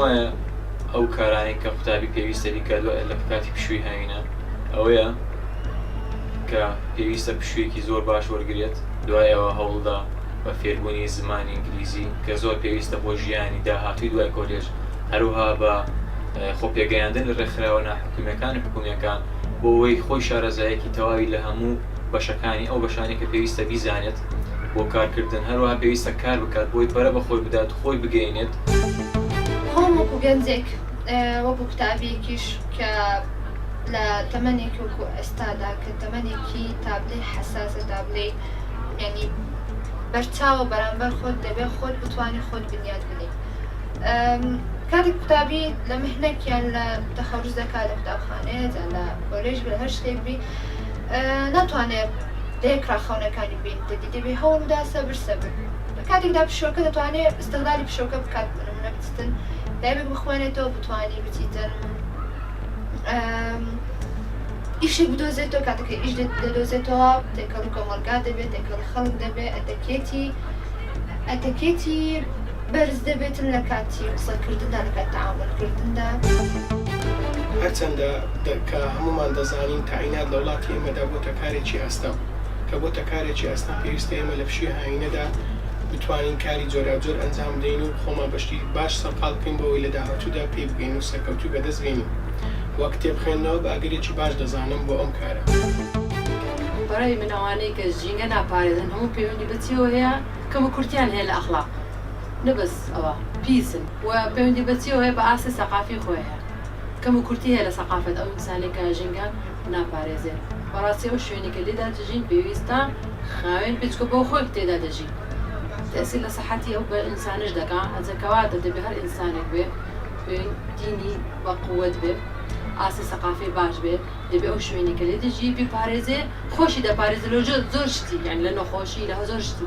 وایە ئەو کارانێک کە قوتابی پێویستە بیکات لە کاتی پشووی هاوینە ئەوەیە کە پێویستە پشوویەکی زۆر باش وەرگێت دوای ئەوە هەوڵدا بە فێربوونی زمانی ئینگلیزی کە زۆر پێویستە بۆ ژیانی داهاتووی دوای کۆلێژ هەروها بە خۆپێگەیاندن لە ڕێکخراوە ناحکومیەکان و حکومیەکان بۆ ئەوەی خۆی شارەزایەکی تەواوی لە هەموو بەشەکانی ئەو بەشانی کە پێویستە بیزانێت بۆ کارکردن هەروها پێویستە کار بکات بۆی پەرە بە خۆی بدات خۆی بگەینێت. خۆم وەکو گەنجێک وەکو کتابێکیش کە لە تەمەنێکی وەکو ئێستادا کە تەمەنێکی تابلێ حەساسە تابلێ یعنی بەرچاوە بەرامبەر خۆت دەبێت خۆت بتوانێت خۆت بنیاد بنێت. کاتێک قوتابی لە مهنەکیان لە تەخەڕوج دەکات لە قوتابخانەیە لە کۆلێژ لە هەر شتێک بی ناتوانێت دەیەک ڕاخەونەکانی بین دەبێت هەوڵدا سەبر کاتێکدا پشۆکە دەتوانێت ئستیغلالی پشۆکە بکات بنمونە بچتن دەبێت بخوێنێتەوە بتوانی بچیتن ئیشێک بدۆزێتەوە کاتێککە ئیش دەدۆزێتەوە تێکەڵی کۆمەلگا دەبێت تێکەڵی خەڵک دەبێت ئەتەکێتی بەرز دەبێتن لە کاتی قسەکردندا لە کات تەعاملکردندا. هەرچەندە کە هەمومان دەزانین تاعینات لە وڵاتی ئێمەدا بۆتە کارێکی ئەستە کە بۆتە کارێکی ئەستا پێویستە ئێمە لە پشووی هاوینەدا بتوانین کاری جۆراوجۆر ئەنجام بدەین و خۆمان بەشتی باش سەرقاڵ بکەین بەوەی لە داهاتوودا پێی بگەین و سەرکەوتوو بەدەست بێنین وە کتێب خوێندنەوە بە ئاگرێکی باش دەزانم بۆ ئەم کارە. بەڕێی من ئەوانەی کە ژینگە ناپارێزن هەموو پەیوەندی بەچیەوە هەیە کەمە کورتیان هەیە لە ئەخلاق نەبەس ئەوە پیسن و پەیوەندی بەچیەوە هەیە بە ئاسی سەقافی خۆی هەیە کەم و کورتی هەیە لە سەقافەت ئەو ئینسانێکە ژینگە ناپارێزێت. بەڕاستی ئەو شوێنی کە لێدا دەژین پێویستە خاوێن بچکە بۆ خۆی تێدا دەژین تەسیر لە سەحەتی ئەو بە ئینسانش دەکات هەجەکەواتە دەبێت هەر ئینسانێک بێ دینی بە قووەت بێت ئاسی سەقافی باش بێت دەبێت ئەو شوێنی کە لێ دەژی بیپارێزێ خۆشی دەپارێزێت لە زۆر شتی یان لە نەخۆشی لە زۆر شتی.